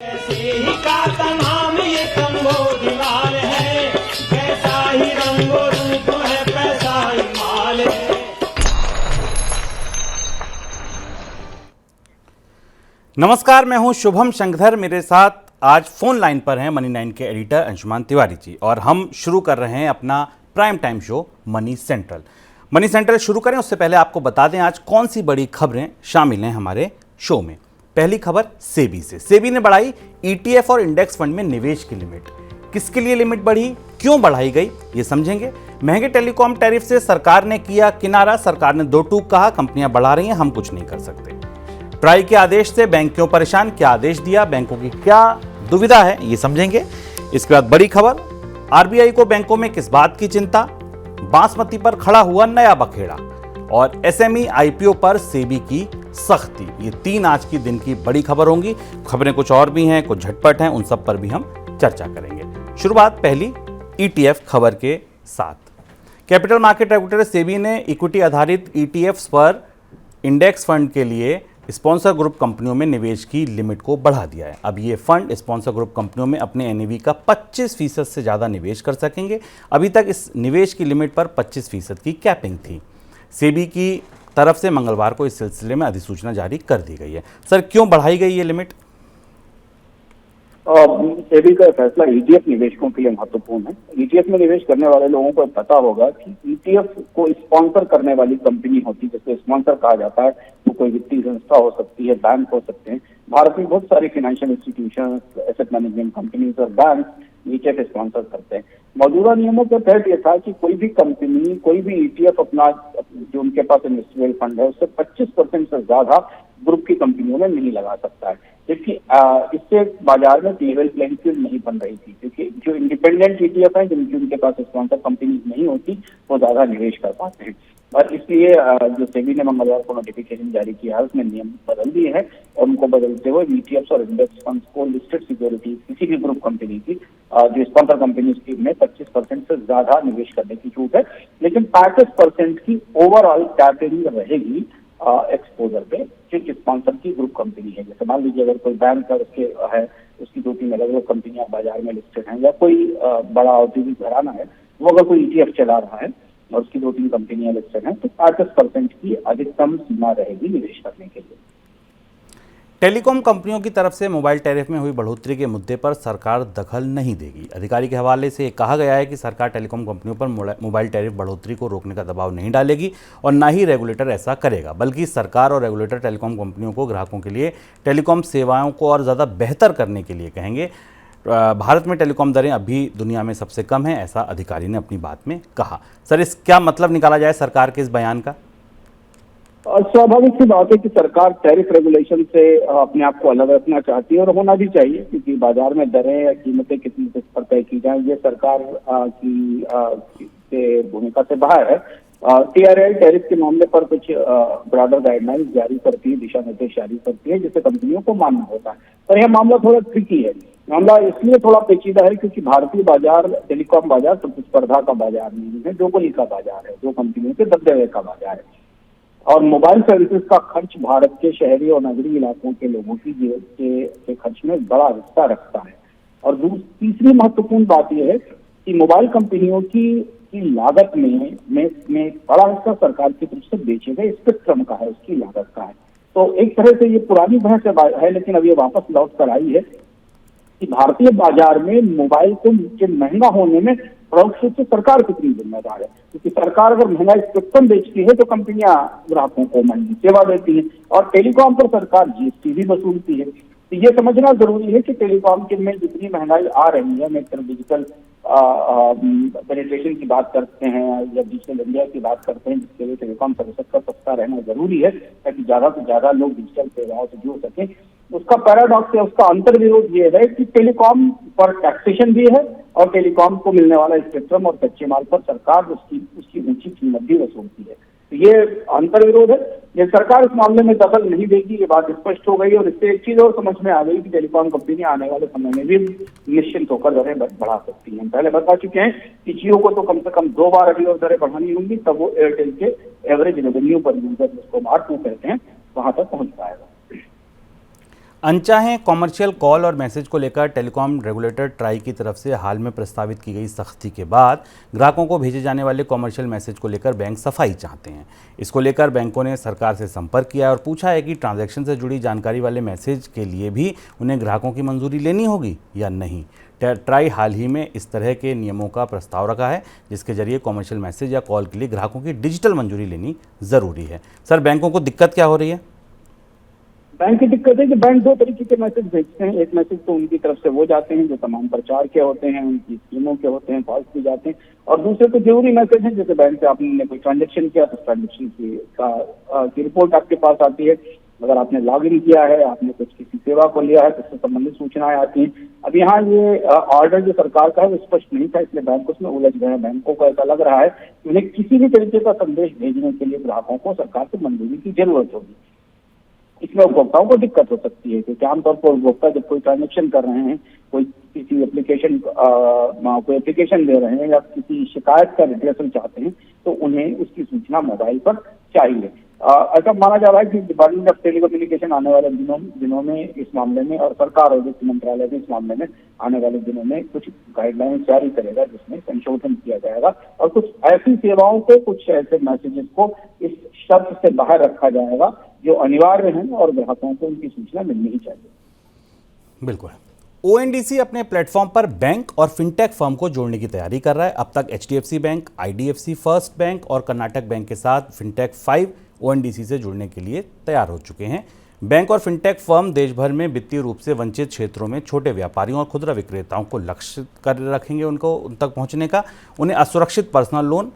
ही का तमाम ये संबोधिमाल है, कैसा ही रंगो रूप है, पैसा ही माल है। नमस्कार, मैं हूं शुभम शंकरधर। मेरे साथ आज फोन लाइन पर हैं मनी 9 के एडिटर अंशुमान तिवारी जी और हम शुरू कर रहे हैं अपना prime time show money central. Money central शुरू करें उससे पहले आपको बता दें आज कौन सी बड़ी खबरें शामिल हैं हमारे शो में। पहली खबर सेबी से। सेबी ने बढ़ाई ईटीएफ और इंडेक्स फंड में निवेश की लिमिट। किसके लिए लिमिट बढ़ी, क्यों बढ़ाई गई, ये समझेंगे। महंगे टेलीकॉम टैरिफ से सरकार ने किया किनारा। सरकार ने दो टूक कहा, कंपनियां बढ़ा रही हैं, हम कुछ नहीं कर सकते। ट्राई के आदेश से बैंक क्यों परेशान, क्या आदेश दिया, बैंकों की क्या दुविधा है, ये समझेंगे। इसके बाद बड़ी खबर, आरबीआई को बैंकों में किस बात की चिंता, बासमती पर खड़ा हुआ नया बखेड़ा और एसएमई आईपीओ पर सेबी की सख्ती। ये तीन आज की दिन की बड़ी खबर होंगी। खबरें कुछ और भी हैं, कुछ झटपट हैं, उन सब पर भी हम चर्चा करेंगे। शुरुआत पहली ईटीएफ खबर के साथ। कैपिटल मार्केट रेगुलेटर सेबी ने इक्विटी आधारित ईटीएफ्स पर इंडेक्स फंड के लिए स्पॉन्सर ग्रुप कंपनियों में निवेश की लिमिट को बढ़ा दिया है। अब ये फंड स्पॉन्सर ग्रुप कंपनियों में अपने एनएवी का 25% से ज़्यादा निवेश कर सकेंगे। अभी तक इस निवेश की लिमिट पर 25% की कैपिंग थी। सेबी की तरफ से मंगलवार को इस सिलसिले में अधिसूचना जारी कर दी गई है। सर, क्यों बढ़ाई गई ये लिमिट? सेबी का फैसला ईटीएफ निवेशकों के लिए महत्वपूर्ण है। ईटीएफ में निवेश करने वाले लोगों को पता होगा कि ईटीएफ को स्पॉन्सर करने वाली कंपनी होती है, जिसको स्पॉन्सर कहा जाता है। वो कोई वित्तीय संस्था हो सकती है, बैंक हो सकते हैं। भारत में बहुत सारी financial institution, asset management companies और बैंक ईटीएफ स्पॉन्सर करते हैं। मौजूदा नियमों के तहत यह था कि कोई भी कंपनी, कोई भी ईटीएफ अपना जो उनके पास इन्वेस्टमेंट फंड है उससे 25% से ज्यादा ग्रुप की कंपनियों में नहीं लगा सकता है। क्योंकि इससे बाजार में लेवल प्लेइंग फील्ड नहीं बन रही थी, क्योंकि जो इंडिपेंडेंट ईटीएफ है जिनकी उनके पास स्पॉन्सर कंपनीज नहीं होती वो ज्यादा निवेश कर पाते हैं। और इसलिए जो सेबी ने मंगलवार को नोटिफिकेशन जारी किया है उसमें नियम बदल दिए हैं और उनको बदलते हुए ईटीएफ और इंडेक्स फंड को लिस्टेड सिक्योरिटी किसी भी ग्रुप कंपनी की जो स्पॉन्सर कंपनी उसकी में 25% से ज्यादा निवेश करने की छूट है, लेकिन 35% की ओवरऑल कैपिंग रहेगी एक्सपोजर पे जो स्पॉन्सर की ग्रुप कंपनी है। जैसे मान लीजिए अगर कोई बैंक का उसके है, उसकी 2-3 अलग अलग कंपनियां बाजार में लिस्टेड हैं, या कोई बड़ा औद्योगिक घराना है वो अगर कोई ईटीएफ चला रहा है और उसकी 2-3 कंपनियां लिस्टेड हैं, तो 35% की अधिकतम सीमा रहेगी निवेश करने के लिए। टेलीकॉम कंपनियों की तरफ से मोबाइल टैरिफ में हुई बढ़ोतरी के मुद्दे पर सरकार दखल नहीं देगी। अधिकारी के हवाले से कहा गया है कि सरकार टेलीकॉम कंपनियों पर मोबाइल टैरिफ बढ़ोतरी को रोकने का दबाव नहीं डालेगी और ना ही रेगुलेटर ऐसा करेगा, बल्कि सरकार और रेगुलेटर टेलीकॉम कंपनियों को ग्राहकों के लिए टेलीकॉम सेवाओं को और ज़्यादा बेहतर करने के लिए कहेंगे। भारत में टेलीकॉम दरें अभी दुनिया में सबसे कम हैं, ऐसा अधिकारी ने अपनी बात में कहा। सर, इस क्या मतलब निकाला जाए सरकार के इस बयान का? स्वाभाविक सी बात है कि सरकार टैरिफ रेगुलेशन से अपने आप को अलग रखना चाहती है और होना भी चाहिए, क्योंकि बाजार में दरें या कीमतें कितनी किस पर तय की जाए ये सरकार की भूमिका से बाहर है। टीआरआई टैरिफ के मामले पर कुछ ब्रॉडर गाइडलाइंस जारी करती है, दिशा निर्देश जारी करती है, जिसे कंपनियों को मानना होता है। पर यह मामला थोड़ा ट्रिकी है। मामला इसलिए थोड़ा पेचीदा है क्योंकि भारतीय बाजार, टेलीकॉम बाजार प्रतिस्पर्धा का बाजार नहीं है, डोगोली का बाजार है, दो कंपनियों के दबदबे का बाजार है। और मोबाइल सर्विसेज का खर्च भारत के शहरी और नगरीय इलाकों के लोगों की जीवन के खर्च में बड़ा हिस्सा रखता है। और तीसरी महत्वपूर्ण बात यह है कि मोबाइल कंपनियों की लागत में बड़ा हिस्सा सरकार की तरफ से बेचे गए स्पेक्ट्रम का है, उसकी लागत का है। तो एक तरह से ये पुरानी बहस है, लेकिन अब ये वापस लौट कर आई है कि भारतीय बाजार में मोबाइल को महंगा होने में परोक्ष रूप से सरकार कितनी जिम्मेदार है। क्योंकि सरकार अगर महंगा स्पेक्ट्रम बेचती है तो कंपनियां ग्राहकों को महंगी सेवा देती है और टेलीकॉम पर सरकार जीएसटी भी वसूलती है। तो ये समझना जरूरी है कि टेलीकॉम के में जितनी महंगाई आ रही है, मैं डिजिटल पेनिट्रेशन की बात करते हैं या डिजिटल इंडिया की बात करते हैं, जिसके लिए टेलीकॉम सर्विसेज का सस्ता रहना जरूरी है ताकि ज्यादा से ज्यादा लोग डिजिटल सेवाओं से जुड़ सकें। उसका पैराडॉक्स है, उसका अंतर विरोध ये है कि टेलीकॉम पर टैक्सेशन भी है और टेलीकॉम को मिलने वाला स्पेक्ट्रम और कच्चे माल पर सरकार उसकी ऊंची कीमत भी वसूलती है। तो ये अंतर विरोध है। ये सरकार इस मामले में दखल नहीं देगी, ये बात स्पष्ट हो गई। और इससे एक चीज और समझ में आ गई कि टेलीकॉम कंपनियां आने वाले समय में भी निश्चिंत होकर दरें बढ़ा सकती हैं। पहले बता चुके हैं कि जियो को तो कम से कम 2 बार अभी और दरें बढ़ानी होंगी, तब वो एयरटेल के एवरेज रेवेन्यू पर यूजर, जिसको ARPU कहते हैं, वहां तक पहुंच पाएगा। अनचाहे कॉमर्शियल कॉल और मैसेज को लेकर टेलीकॉम रेगुलेटर ट्राई की तरफ से हाल में प्रस्तावित की गई सख्ती के बाद ग्राहकों को भेजे जाने वाले कॉमर्शियल मैसेज को लेकर बैंक सफाई चाहते हैं। इसको लेकर बैंकों ने सरकार से संपर्क किया है और पूछा है कि ट्रांजैक्शन से जुड़ी जानकारी वाले मैसेज के लिए भी उन्हें ग्राहकों की मंजूरी लेनी होगी या नहीं। ट्राई हाल ही में इस तरह के नियमों का प्रस्ताव रखा है जिसके जरिए कॉमर्शियल मैसेज या कॉल के लिए ग्राहकों की डिजिटल मंजूरी लेनी ज़रूरी है। सर, बैंकों को दिक्कत क्या हो रही है? बैंक की दिक्कत है कि बैंक दो तरीके के मैसेज भेजते हैं। एक मैसेज तो उनकी तरफ से वो जाते हैं जो तमाम प्रचार के होते हैं, उनकी स्कीमों के होते हैं, कॉल्स भी जाते हैं, और दूसरे तो जरूरी मैसेज हैं जैसे बैंक से आपने कोई ट्रांजेक्शन किया तो ट्रांजेक्शन की रिपोर्ट आपके पास आती है। अगर आपने लॉग इन किया है, आपने कुछ किसी सेवा को लिया है तो उससे संबंधित सूचनाएं आती हैं। अब यहाँ ये ऑर्डर जो सरकार का है वो स्पष्ट नहीं था, इसलिए बैंक उसमें उलझ गए हैं। बैंकों को ऐसा लग रहा है कि उन्हें किसी भी तरीके का संदेश भेजने के लिए ग्राहकों को सरकार से मंजूरी की जरूरत होगी। इसमें उपभोक्ताओं को दिक्कत हो सकती है क्योंकि आमतौर पर उपभोक्ता जब कोई ट्रांजेक्शन कर रहे हैं, कोई किसी एप्लीकेशन दे रहे हैं या किसी शिकायत का रिप्लेसमेंट चाहते हैं तो उन्हें उसकी सूचना मोबाइल पर चाहिए। ऐसा माना जा रहा है कि डिपार्टमेंट ऑफ टेलीकम्युनिकेशन आने वाले दिनों में इस मामले में, और सरकार और वित्त मंत्रालय भी इस मामले में आने वाले दिनों में कुछ गाइडलाइंस जारी करेगा जिसमें संशोधन किया जाएगा और कुछ ऐसी सेवाओं को, कुछ ऐसे मैसेजेस को इस शर्त से बाहर रखा जाएगा जो अनिवार्य हैं और ग्राहकों को उनकी सूचना मिलनी ही चाहिए। बिल्कुल। ओएनडीसी अपने प्लेटफॉर्म पर बैंक और फिनटेक फर्म को जोड़ने की तैयारी कर रहा है। अब तक HDFC bank, IDFC first bank और कर्नाटक बैंक के साथ फिनटेक 5 ओएनडीसी से जुड़ने के लिए तैयार हो चुके हैं। बैंक और फिनटेक फर्म देश भर में वित्तीय रूप से वंचित क्षेत्रों में छोटे व्यापारियों और खुदरा विक्रेताओं को लक्ष्य कर रखेंगे उन तक पहुंचने का। उन्हें असुरक्षित पर्सनल लोन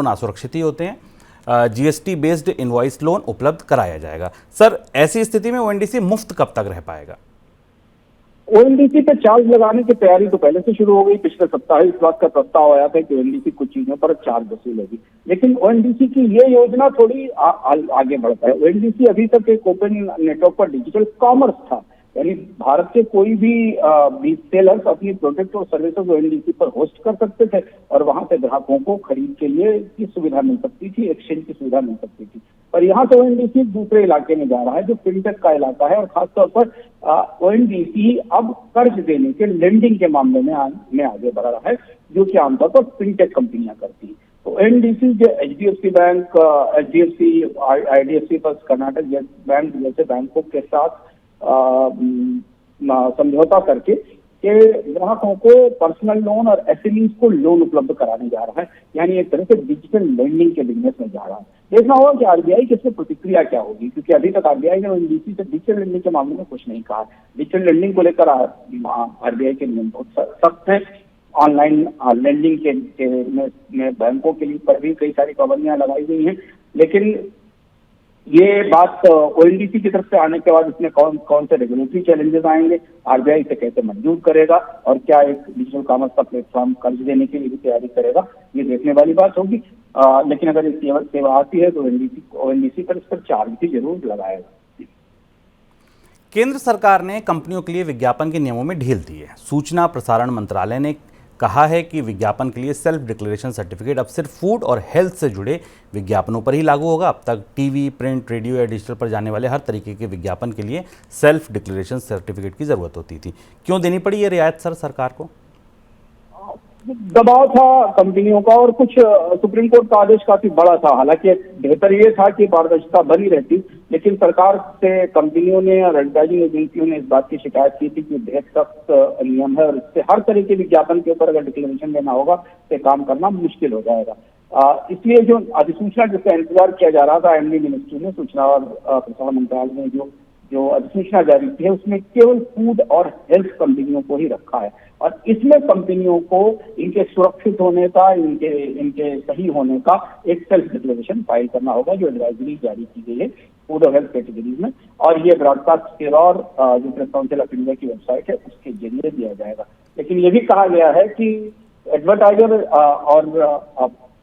असुरक्षित ही होते हैं, जीएसटी बेस्ड इनवॉइस लोन उपलब्ध कराया जाएगा। सर, ऐसी स्थिति में ओएनडीसी मुफ्त कब तक रह पाएगा? ओएनडीसी पे चार्ज लगाने की तैयारी तो पहले से शुरू हो गई। पिछले सप्ताह इस बात का प्रस्ताव आया था कि ओएनडीसी कुछ चीजों पर चार्ज वसूलेगी, लेकिन ओएनडीसी की ये योजना थोड़ी आगे बढ़ता है। ओएनडीसी अभी तक एक ओपन नेटवर्क पर डिजिटल कॉमर्स था, यानी भारत के कोई भी रीसेलर्स अपनी प्रोडक्ट और सर्विसेज ओएनडीसी पर होस्ट कर सकते थे और वहां से ग्राहकों को खरीद के लिए की सुविधा मिल सकती थी, एक्सचेंज की सुविधा मिल सकती थी। पर यहाँ तो ओएनडीसी दूसरे इलाके में जा रहा है जो फिनटेक का इलाका है, और खासतौर पर ओएनडीसी अब कर्ज देने के, लेंडिंग के मामले में आगे बढ़ रहा है जो कि आमतौर पर फिनटेक कंपनियां करती हैं। तो ओएनडीसी जो HDFC bank, HDFC, IDFC first, Karnataka bank जैसे बैंकों के साथ समझौता करके कि ग्राहकों को पर्सनल लोन और एसएमईज को लोन उपलब्ध कराने जा रहा है, यानी एक तरह से डिजिटल लेंडिंग के बिजनेस में जा रहा है। देखना होगा कि आरबीआई की इसमें प्रतिक्रिया क्या होगी, क्योंकि अभी तक आरबीआई ने ओएनडीसी से डिजिटल लेंडिंग के मामले में कुछ नहीं कहा। डिजिटल लेंडिंग को लेकर आरबीआई के नियम बहुत सख्त है। ऑनलाइन लेंडिंग में बैंकों के लिए पर भी कई सारी पाबंदियां लगाई गई हैं, लेकिन ये बात ओएनडीसी की तरफ से आने के बाद इसमें कौन से रेगुलेटरी चैलेंजेस आएंगे, आरबीआई से कैसे मंजूर करेगा और क्या एक डिजिटल कॉमर्स का प्लेटफॉर्म कर्ज देने की भी तैयारी करेगा, ये देखने वाली बात होगी। लेकिन अगर ये सेवा आती है तो ओएनडीसी पर इस पर चार्ज भी जरूर लगाएगा। केंद्र सरकार ने कंपनियों के लिए विज्ञापन के नियमों में ढील दी है। सूचना प्रसारण मंत्रालय ने कहा है कि विज्ञापन के लिए सेल्फ डिक्लेरेशन सर्टिफिकेट अब सिर्फ फूड और हेल्थ से जुड़े विज्ञापनों पर ही लागू होगा। अब तक टीवी, प्रिंट, रेडियो या डिजिटल पर जाने वाले हर तरीके के विज्ञापन के लिए सेल्फ डिक्लेरेशन सर्टिफिकेट की जरूरत होती थी। क्यों देनी पड़ी ये रियायत सर सरकार को? दबाव था कंपनियों का, और कुछ सुप्रीम कोर्ट का आदेश काफी बड़ा था। हालांकि बेहतर ये था कि पारदर्शिता बनी रहती, लेकिन सरकार से कंपनियों ने और एडवर्टाइजिंग एजेंसियों ने इस बात की शिकायत की थी कि बेहद सख्त नियम है और इससे हर तरह के विज्ञापन के ऊपर अगर डिक्लेरेशन देना होगा तो काम करना मुश्किल हो जाएगा। इसलिए जो अधिसूचना जिसका इंतजार किया जा रहा था, एमडी मिनिस्ट्री ने, सूचना और प्रसारण मंत्रालय ने जो अधिसूचना जारी की है उसमें केवल फूड और हेल्थ कंपनियों को ही रखा है, और इसमें कंपनियों को इनके सुरक्षित होने का, इनके सही होने का एक सेल्फ डिक्लेरेशन फाइल करना होगा जो एडवाइजरी जारी की गई है फूड और हेल्थ कैटेगरीज में, और ये ब्रॉडकास्ट सेवा और जो प्रेस काउंसिल ऑफ इंडिया की वेबसाइट है उसके जरिए दिया जाएगा। लेकिन ये भी कहा गया है कि एडवर्टाइजर और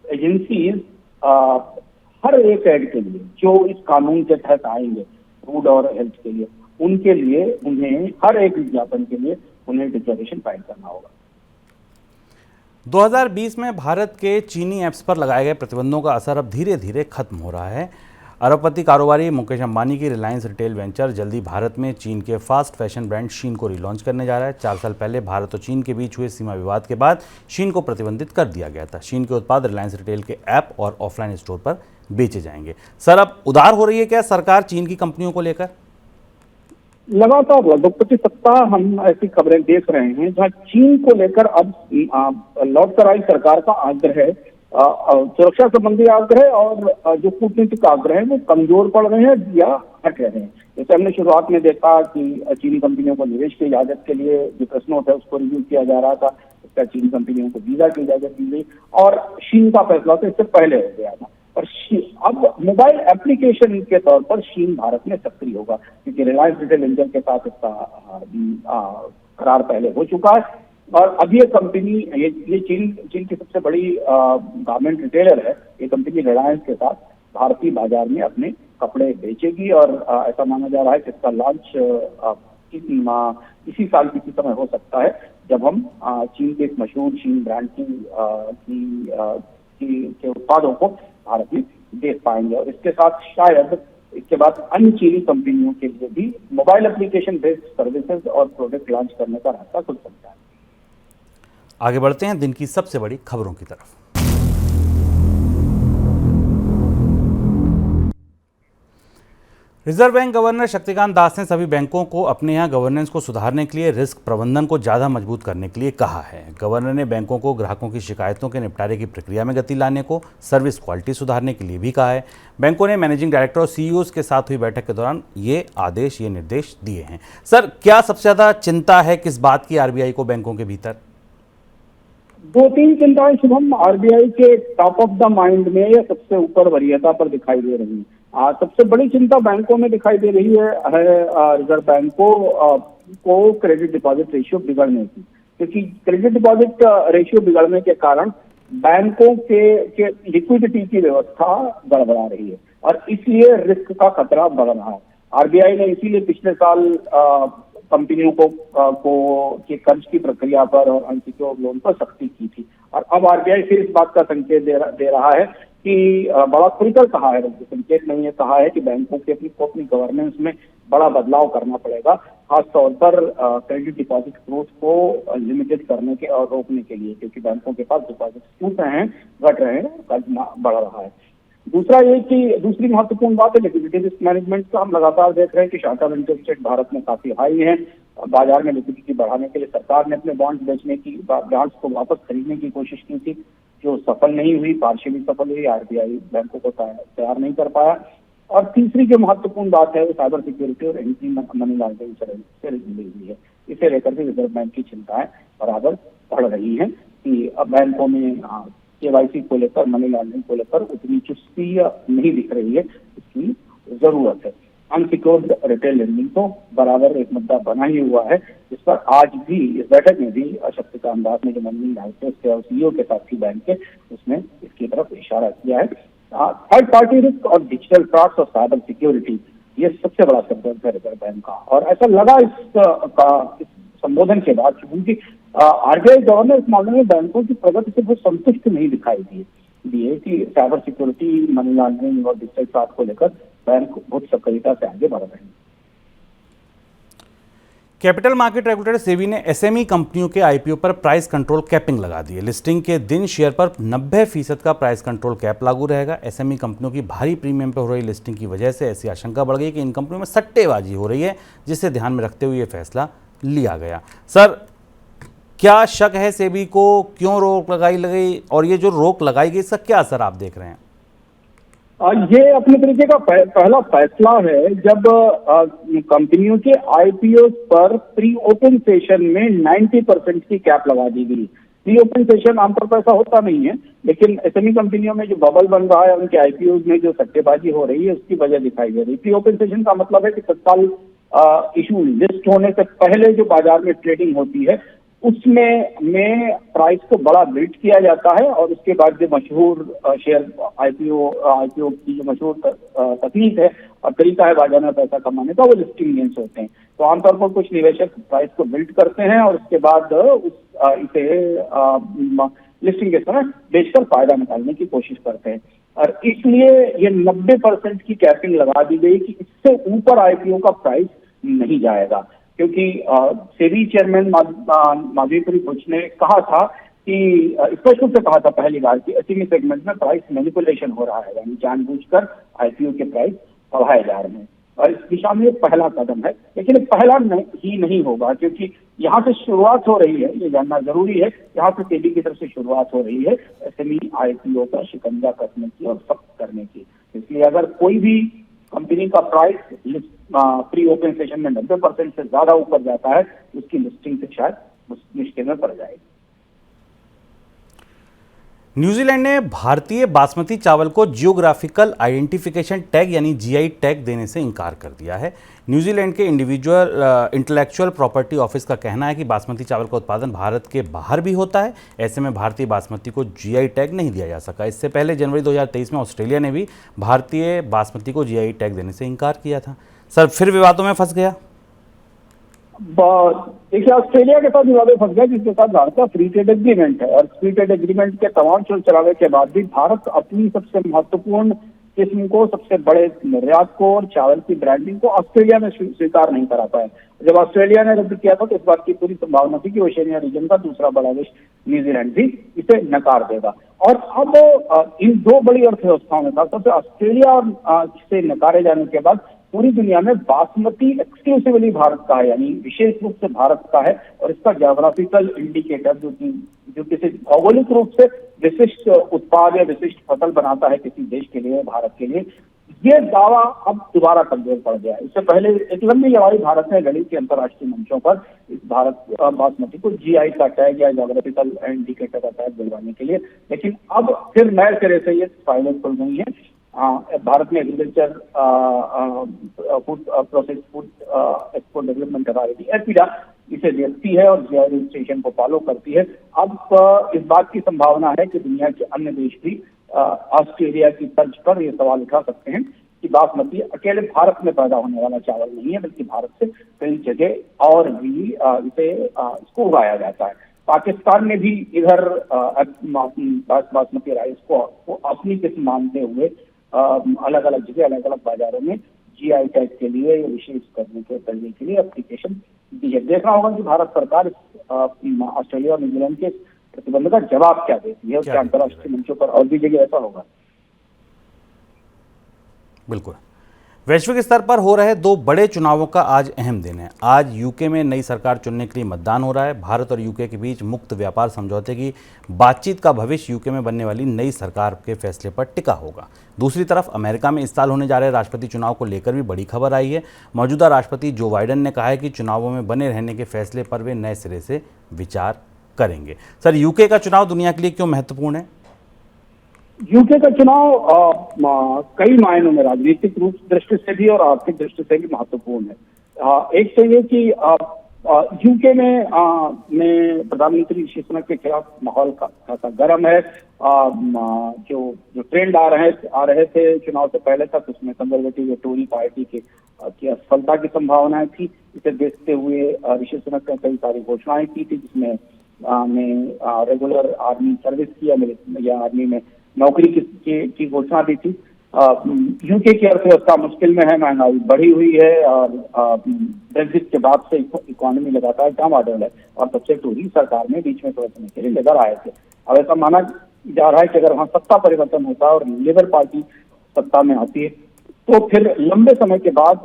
एजेंसीज हर एक एड के लिए जो इस कानून के तहत आएंगे फूड और हेल्थ के लिए, उनके लिए उन्हें हर एक विज्ञापन के लिए उन्हें डिक्लेरेशन फाइल करना होगा। 2020 में भारत के चीनी ऐप्स पर लगाए गए प्रतिबंधों का असर अब धीरे धीरे खत्म हो रहा है। अरबपति कारोबारी मुकेश अंबानी की रिलायंस रिटेल वेंचर जल्दी भारत में चीन के फास्ट फैशन ब्रांड शीन को रिलॉन्च करने जा रहा है। 4 साल पहले भारत और चीन के बीच हुए सीमा विवाद के बाद शीन को प्रतिबंधित कर दिया गया था। शीन के उत्पाद रिलायंस रिटेल के ऐप और ऑफलाइन स्टोर पर बेचे जाएंगे। सर, अब उदार हो रही है क्या सरकार चीन की कंपनियों को लेकर? लगातार लगभग प्रति सप्ताह हम ऐसी खबरें देख रहे हैं जहां चीन को लेकर अब लौट कर आई सरकार का आग्रह है, सुरक्षा संबंधी आग्रह और जो कूटनीतिक आग्रह है वो कमजोर पड़ रहे हैं या हट रहे हैं। जैसे हमने शुरुआत में देखा कि चीनी कंपनियों को निवेश की इजाजत के लिए जो प्रश्न होता है उसको रिव्यू किया जा रहा था, इसका चीनी कंपनियों को वीजा की इजाजत दी गई और शीन का फैसला तो इससे पहले हो गया था। और अब मोबाइल एप्लीकेशन के तौर पर शीन भारत में सक्रिय होगा क्योंकि रिलायंस रिटेल वेंचर के साथ इसका करार पहले हो चुका है और अब ये कंपनी ये चीन की सबसे बड़ी गारमेंट रिटेलर है। ये कंपनी रिलायंस के साथ भारतीय बाजार में अपने कपड़े बेचेगी और ऐसा माना जा रहा है कि इसका लॉन्च इसी साल किसी समय हो सकता है जब हम चीन के एक मशहूर शीन ब्रांड के उत्पादों को भारत में देख पाएंगे और इसके साथ शायद इसके बाद अन्य चीनी कंपनियों के लिए भी मोबाइल एप्लीकेशन बेस्ड सर्विसेज और प्रोडक्ट लॉन्च करने का रास्ता खुल सकता है। आगे बढ़ते हैं दिन की सबसे बड़ी खबरों की तरफ। Reserve bank governor Shaktikanta Das ने सभी बैंकों को अपने यहाँ गवर्नेंस को सुधारने के लिए रिस्क प्रबंधन को ज़्यादा मजबूत करने के लिए कहा है। गवर्नर ने बैंकों को ग्राहकों की शिकायतों के निपटारे की प्रक्रिया में गति लाने को, सर्विस क्वालिटी सुधारने के लिए भी कहा है। बैंकों ने मैनेजिंग डायरेक्टर और सीईओज के साथ हुई बैठक के दौरान ये निर्देश दिए हैं। सर, क्या सबसे ज़्यादा चिंता है किस बात की आरबीआई को बैंकों के भीतर? 2-3 चिंताएं शुभम आरबीआई के टॉप ऑफ द माइंड में या सबसे ऊपर वरीयता पर दिखाई दे रही है। सबसे बड़ी चिंता बैंकों में दिखाई दे रही है रिजर्व बैंक को क्रेडिट डिपॉजिट रेशियो बिगड़ने की, क्योंकि क्रेडिट डिपॉजिट रेशियो बिगड़ने के कारण बैंकों के लिक्विडिटी की व्यवस्था गड़बड़ा रही है और इसलिए रिस्क का खतरा बढ़ रहा है। आरबीआई ने इसीलिए पिछले साल कंपनियों के कर्ज की प्रक्रिया पर और अनसिक्योर्ड लोन पर सख्ती की थी और अब आरबीआई फिर इस बात का संकेत दे रहा है कि बड़ा खुलकर कहा है, संकेत नहीं है, कहा है कि बैंकों के अपनी गवर्नेंस में बड़ा बदलाव करना पड़ेगा, खासतौर पर क्रेडिट डिपॉजिट ग्रोथ को लिमिटेड करने के और रोकने के लिए, क्योंकि बैंकों के पास डिपॉजिट टूट रहे हैं, घट रहे हैं, कर्ज बढ़ रहा है। दूसरी महत्वपूर्ण बात है लिक्विडिटी रिस्क मैनेजमेंट का। हम लगातार देख रहे हैं कि short term interest rate Bharat में काफी हाई है। बाजार में लिक्विडिटी बढ़ाने के लिए सरकार ने अपने बॉन्ड्स बॉन्ड्स को वापस खरीदने की कोशिश की थी, जो सफल नहीं हुई, पार्शियली सफल हुई। आरबीआई बैंकों को तैयार नहीं कर पाया। और तीसरी जो महत्वपूर्ण बात है वो साइबर सिक्योरिटी और एंटी मनी लॉन्ड्रिंग से जुड़ी हुई है। इसे लेकर भी रिजर्व बैंक की चिंताएं बराबर बढ़ रही हैं कि अब बैंकों में केवाईसी को लेकर, मनी लॉन्ड्रिंग को लेकर उतनी चुस्ती नहीं दिख रही है, इसकी जरूरत है। अनसिक्योर्ड रिटेल लेंडिंग तो बराबर एक मुद्दा बना ही हुआ है, जिस पर आज भी इस बैठक में भी शक्तिकांत दास ने जो मैनेजिंग डायरेक्टर और सीईओ के साथ थी बैंक के, उसमें इसकी तरफ इशारा किया है। थर्ड पार्टी रिस्क और डिजिटल फ्रॉड्स और साइबर सिक्योरिटी, ये सबसे बड़ा संदर्भ है रिजर्व बैंक का। और ऐसा लगा इस संबोधन के बाद, क्योंकि आरबीआई गवर्नर इस मामले में बैंकों की प्रगति से बहुत संतुष्ट नहीं दिखाई दिए कि साइबर सिक्योरिटी, मनी लॉन्ड्रिंग और डिजिटल फ्रॉड को लेकर बैंक बहुत सक्रियता से आगे बढ़ रहे हैं। कैपिटल मार्केट रेगुलेटर सेबी ने एसएमई कंपनियों के आईपीओ पर प्राइस कंट्रोल कैपिंग लगा दी है। लिस्टिंग के दिन शेयर पर 90% का प्राइस कंट्रोल कैप लागू रहेगा। एसएमई कंपनियों की भारी प्रीमियम पर हो रही लिस्टिंग की वजह से ऐसी आशंका बढ़ गई कि इन कंपनियों में सट्टेबाजी हो रही है, जिसे ध्यान में रखते हुए यह फैसला लिया गया। सर, क्या शक है सेबी को, क्यों रोक लगाई गई और ये जो रोक लगाई गई इसका क्या असर आप देख रहे हैं? ये अपने तरीके का पहला फैसला है जब कंपनियों के आईपीओ पर प्री ओपन सेशन में 90% की कैप लगा दी गई। प्री ओपन सेशन आमतौर पर ऐसा होता नहीं है, लेकिन एसएमई कंपनियों में जो बबल बन रहा है, उनके आईपीओ में जो सट्टेबाजी हो रही है, उसकी वजह दिखाई दे रही है। प्री ओपन सेशन का मतलब है कि तत्काल इशू लिस्ट होने से पहले जो बाजार में ट्रेडिंग होती है उसमें प्राइस को बड़ा बिल्ड किया जाता है और उसके बाद जो मशहूर शेयर आईपीओ की जो मशहूर तकनीक है और तरीका है बाजार में पैसा कमाने का, वो लिस्टिंग गेन्स होते हैं। तो आमतौर पर कुछ निवेशक प्राइस को बिल्ड करते हैं और उसके बाद इसे लिस्टिंग के समय बेचकर फायदा निकालने की कोशिश करते हैं। और इसलिए ये 90% की कैपिंग लगा दी गई कि इससे ऊपर आईपीओ का प्राइस नहीं जाएगा, क्योंकि सेबी चेयरमैन माधवीपुरी बुच ने कहा था कि स्पष्ट रूप से कहा था पहली बार कि एसएमई सेगमेंट में प्राइस मैनिपुलेशन हो रहा है, यानी जानबूझकर आईपीओ के प्राइस बढ़ाए जा रहे हैं, और इस दिशा में पहला कदम है। लेकिन पहला ही नहीं होगा, क्योंकि यहाँ से शुरुआत हो रही है, ये जानना जरूरी है, यहाँ से सेबी की तरफ से शुरुआत हो रही है एसएमई आईपीओ का शिकंजा कसने की और सख्त करने की। इसलिए अगर कोई भी कंपनी का प्राइस प्री ओपन सेशन में 90% से ज्यादा ऊपर जाता है, उसकी लिस्टिंग से शायद मुश्किल में पड़ जाएगी। न्यूजीलैंड ने भारतीय बासमती चावल को जियोग्राफिकल आइडेंटिफिकेशन टैग यानी जीआई टैग देने से इनकार कर दिया है। न्यूजीलैंड के इंटेलेक्चुअल प्रॉपर्टी ऑफिस का कहना है कि बासमती चावल का उत्पादन भारत के बाहर भी होता है, ऐसे में भारतीय बासमती को जीआई टैग नहीं दिया जा सका। इससे पहले जनवरी 2023 में ऑस्ट्रेलिया ने भी भारतीय बासमती को जीआई टैग देने से इनकार किया था। सर, फिर विवादों में फंस गया। देखिए, ऑस्ट्रेलिया के साथ विवादों फंस गया, जिसके साथ भारत का फ्री ट्रेड एग्रीमेंट है, और फ्री ट्रेड एग्रीमेंट के तमाम चल चलावे के बाद भी भारत अपनी सबसे महत्वपूर्ण किस्म को, सबसे बड़े निर्यात को और चावल की ब्रांडिंग को ऑस्ट्रेलिया में स्वीकार नहीं करा पाया। जब ऑस्ट्रेलिया ने रद्द किया था तो इस बात की पूरी संभावना थी कि ओशिनिया रीजन का दूसरा बड़ा देश न्यूजीलैंड भी इसे नकार देगा। और अब इन दो बड़ी अर्थव्यवस्थाओं में खासतौर से ऑस्ट्रेलिया से नकारे जाने के बाद पूरी दुनिया में बासमती एक्सक्लूसिवली भारत का है, यानी विशेष रूप से भारत का है, और इसका ज्योग्राफिकल इंडिकेटर जो किसी भौगोलिक रूप से विशिष्ट उत्पाद या विशिष्ट फसल बनाता है किसी देश के लिए, भारत के लिए, ये दावा अब दोबारा कमजोर पड़ गया है। इससे पहले एक लंबी लड़ाई भारत ने लड़ी थी अंतर्राष्ट्रीय मंचों पर इस भारत बासमती को जीआई का टैग या ज्योग्राफिकल इंडिकेटर का टैग दिलवाने के लिए, लेकिन अब फिर नए सिरे से ये फाइलें खुल गई हैं। भारत में agriculture food process food export development authority APEDA इसे देखती है और जीआई रजिस्ट्रेशन को फॉलो करती है। अब इस बात की संभावना है कि दुनिया के अन्य देश भी ऑस्ट्रेलिया की तर्ज पर यह सवाल उठा सकते हैं कि बासमती अकेले भारत में पैदा होने वाला चावल नहीं है, बल्कि भारत से कई जगह और भी इसको उगाया जाता है। पाकिस्तान ने भी इधर बासमती राइस को अपनी किस्म मानते हुए अलग अलग जगह, अलग अलग बाजारों में जीआई टैग के लिए विशेष करने के लिए एप्लीकेशन दी है। देखना होगा कि भारत सरकार ऑस्ट्रेलिया और न्यूजीलैंड के प्रतिबंध का जवाब क्या देती है, उसके अंतर्राष्ट्रीय मंचों पर और भी जगह ऐसा होगा। बिल्कुल। वैश्विक स्तर पर हो रहे दो बड़े चुनावों का आज अहम दिन है। आज यूके में नई सरकार चुनने के लिए मतदान हो रहा है। भारत और यूके के बीच मुक्त व्यापार समझौते की बातचीत का भविष्य यूके में बनने वाली नई सरकार के फैसले पर टिका होगा। दूसरी तरफ अमेरिका में इस साल होने जा रहे राष्ट्रपति चुनाव को लेकर भी बड़ी खबर आई है। मौजूदा राष्ट्रपति जो बाइडेन ने कहा है कि चुनावों में बने रहने के फैसले पर वे नए सिरे से विचार करेंगे। सर, यूके का चुनाव दुनिया के लिए क्यों महत्वपूर्ण है? यूके का चुनाव कई मायनों में राजनीतिक रूप दृष्टि से भी और आर्थिक दृष्टि से भी महत्वपूर्ण है। एक तो ये कि यूके में प्रधानमंत्री ऋषि सुनक के खिलाफ माहौल खासा गर्म है। जो ट्रेंड आ रहे थे चुनाव से पहले तक, उसमें कंजर्वेटिव टोरी पार्टी की असफलता की संभावनाएं थी। इसे देखते हुए ऋषि सुनक ने कई सारी घोषणाएं की थी, जिसमें रेगुलर आर्मी सर्विस की या आर्मी में नौकरी की घोषणा दी थी। यूके की अर्थव्यवस्था मुश्किल में है, महंगाई बढ़ी हुई है और ब्रेक्जिट के बाद से इकोनॉमी लगातार डामाडोल है, और सबसे टोरी सरकार में बीच में पहुंचने के लिए लेबर आए थे। अब ऐसा माना जा रहा है कि अगर वहां सत्ता परिवर्तन होता है और लेबर पार्टी सत्ता में आती है तो फिर लंबे समय के बाद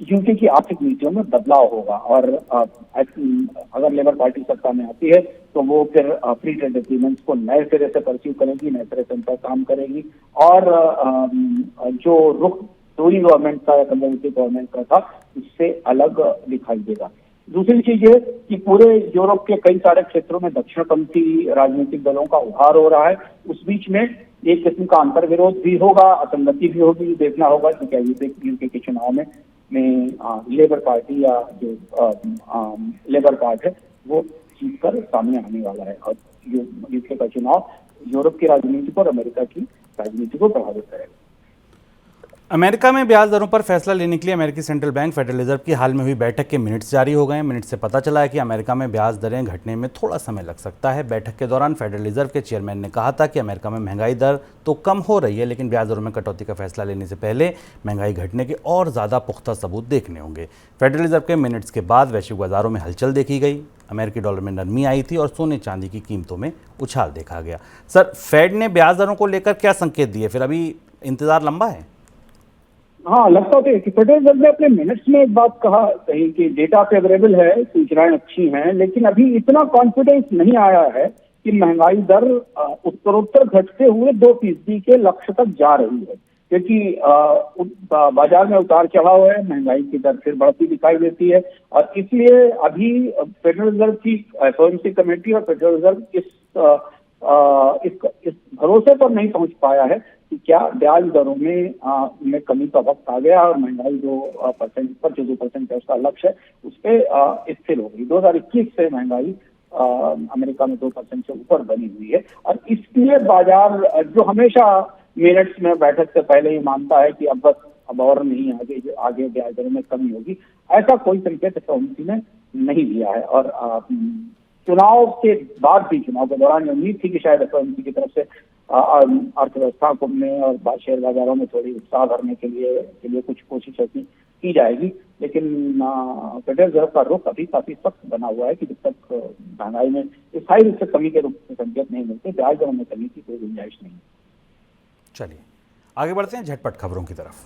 यूके की आर्थिक नीतियों में बदलाव होगा, और अगर लेबर पार्टी सत्ता में आती है तो वो फिर फ्री ट्रेड एग्रीमेंट्स को नए सिरे से परस्यू करेगी, नए सिरे से उन पर काम करेगी, और जो रुख टोरी गवर्नमेंट का या कंजर्वेटिव गवर्नमेंट का था उससे अलग दिखाई देगा। दूसरी चीज ये कि पूरे यूरोप के कई सारे क्षेत्रों में दक्षिणपंथी राजनीतिक दलों का उभार हो रहा है। उस बीच में एक किस्म का अंतर्विरोध भी होगा, असंगति भी होगी। देखना होगा कि क्या यूके के चुनाव में लेबर पार्टी या जो लेबर पार्टी है वो जीत कर सामने आने वाला है, और यूके का चुनाव यूरोप की राजनीति को और अमेरिका की राजनीति को प्रभावित करेगा। अमेरिका में ब्याज दरों पर फैसला लेने के लिए अमेरिकी सेंट्रल बैंक फेडरल रिजर्व की हाल में हुई बैठक के मिनट्स जारी हो गए हैं। मिनट से पता चला है कि अमेरिका में ब्याज दरें घटने में थोड़ा समय लग सकता है। बैठक के दौरान फेडरल रिजर्व के चेयरमैन ने कहा था कि अमेरिका में महंगाई दर तो कम हो रही है, लेकिन ब्याज दरों में कटौती का फैसला लेने से पहले महंगाई घटने के और ज़्यादा पुख्ता सबूत देखने होंगे। फेडरल रिजर्व के मिनट्स के बाद वैश्विक बाजारों में हलचल देखी गई। अमेरिकी डॉलर में नरमी आई थी और सोने चांदी की कीमतों में उछाल देखा गया। सर, फेड ने ब्याज दरों को लेकर क्या संकेत दिए? फिर अभी इंतजार लंबा है? हाँ, लगता है कि फेडरल रिजर्व ने अपने मिनट्स में एक बात कही कि डेटा फेवरेबल है, सूचनाएं अच्छी हैं, लेकिन अभी इतना कॉन्फिडेंस नहीं आया है कि महंगाई दर उत्तरोत्तर घटते हुए 2% के लक्ष्य तक जा रही है, क्योंकि बाजार में उतार चढ़ाव है, महंगाई की दर फिर बढ़ती दिखाई देती है। और इसलिए अभी फेडरल रिजर्व की एफओएमसी कमेटी और फेडरल रिजर्व इस भरोसे पर नहीं पहुंच पाया है कि क्या ब्याज दरों में कमी का वक्त आ गया और महंगाई 2% है उसका लक्ष्य है, उस पर स्थिर हो गई। 2021 से महंगाई अमेरिका में 2% से ऊपर बनी हुई है और इसलिए बाजार जो हमेशा मिनट्स में बैठक से पहले ही मानता है कि अब और नहीं, आगे ब्याज दरों में कमी होगी, ऐसा कोई संकेत एफओएमसी ने नहीं दिया है। और चुनाव के बाद भी, चुनाव के दौरान ये उम्मीद थी कि शायद एफओएमसी की तरफ से अर्थव्यवस्था को में और शेयर बाजारों में थोड़ी उत्साह भरने के लिए कुछ कोशिश ऐसी की जाएगी, लेकिन फेडरल रिजर्व का रुख अभी काफी सख्त बना हुआ है कि जब तक महंगाई में स्थायी रूप से कमी के रूप में संकेत नहीं मिलते, ब्याज दरों में कमी की कोई गुंजाइश नहीं। चलिए आगे बढ़ते हैं झटपट खबरों की तरफ।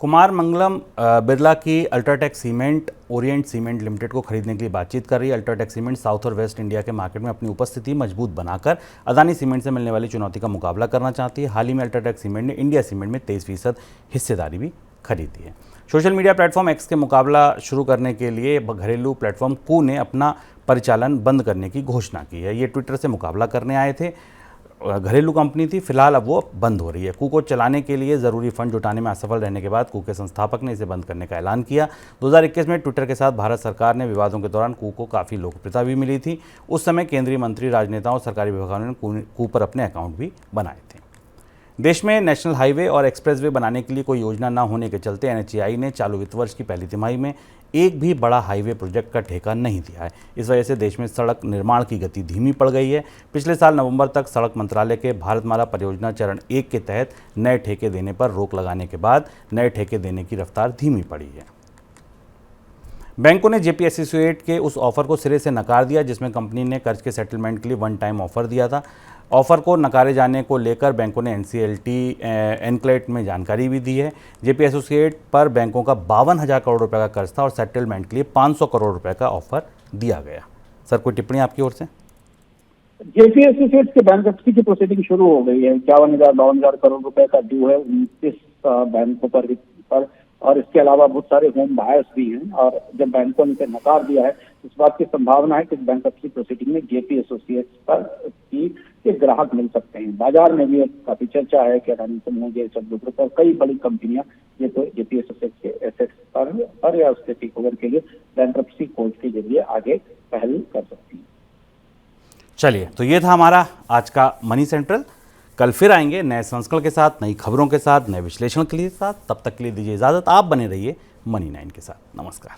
कुमार मंगलम बिरला की UltraTech cement Orient cement limited को खरीदने के लिए बातचीत कर रही है। अल्ट्राटेक सीमेंट साउथ और वेस्ट इंडिया के मार्केट में अपनी उपस्थिति मजबूत बनाकर अदानी सीमेंट से मिलने वाली चुनौती का मुकाबला करना चाहती है। हाल ही में अल्ट्राटेक सीमेंट ने इंडिया सीमेंट में 23% हिस्सेदारी भी खरीदी है। सोशल मीडिया प्लेटफॉर्म एक्स के मुकाबला शुरू करने के लिए घरेलू प्लेटफॉर्म कू ने अपना परिचालन बंद करने की घोषणा की है। ये ट्विटर से मुकाबला करने आए थे, घरेलू कंपनी थी, फिलहाल अब वो बंद हो रही है। कू को चलाने के लिए ज़रूरी फंड जुटाने में असफल रहने के बाद कू के संस्थापक ने इसे बंद करने का ऐलान किया। 2021 में ट्विटर के साथ भारत सरकार ने विवादों के दौरान कू को काफ़ी लोकप्रियता भी मिली थी। उस समय केंद्रीय मंत्री, राजनेताओं और सरकारी विभागों ने कू पर अपने अकाउंट भी बनाए थे। देश में नेशनल हाईवे और एक्सप्रेसवे बनाने के लिए कोई योजना न होने के चलते एनएचएआई ने चालू वित्त वर्ष की पहली तिमाही में एक भी बड़ा हाईवे प्रोजेक्ट का ठेका नहीं दिया है। इस वजह से देश में सड़क निर्माण की गति धीमी पड़ गई है। पिछले साल नवंबर तक सड़क मंत्रालय के भारतमाला परियोजना चरण 1 के तहत नए ठेके देने पर रोक लगाने के बाद नए ठेके देने की रफ्तार धीमी पड़ी है। बैंकों ने जेपी एसोसिएट के उस ऑफर को सिरे से नकार दिया जिसमें कंपनी ने कर्ज के सेटलमेंट के लिए वन टाइम ऑफर दिया था। ऑफर को नकारे जाने को लेकर बैंकों ने एनसीएलटी एनक्लेट में जानकारी भी दी है। जेपी एसोसिएट पर बैंकों का 52,000 करोड़ रुपए का कर्ज था और सेटलमेंट के लिए 500 करोड़ रुपए का ऑफर दिया गया। सर, कोई टिप्पणी आपकी ओर से? जेपी एसोसिएट्स के बैंक्रप्सी की प्रोसीडिंग शुरू हो गई है। 51,000-52,000 करोड़ रुपए का ड्यू है 29 बैंकों पर और इसके अलावा बहुत सारे होम बायर्स भी हैं। और जब बैंकों ने इसे नकार दिया है, इस बात की संभावना है कि बैंक्रप्सी प्रोसीडिंग में जेपी एसोसिएट्स पर के ग्राहक मिल सकते हैं। बाजार में भी काफी चर्चा है कि अडानी समूह, JSW ग्रुप और कई बड़ी कंपनियां ये तो जेपी एसोसिएट्स के एसेट्स पर या उसके टेक ओवर के लिए बैंक्रप्सी कोर्ट के जरिए आगे पहल कर सकती है। चलिए, तो ये था हमारा आज का मनी सेंट्रल। कल फिर आएंगे नए संस्करण के साथ, नई खबरों के साथ, नए विश्लेषण के साथ। तब तक के लिए दीजिए इजाजत। आप बने रहिए मनी 9 के साथ। नमस्कार।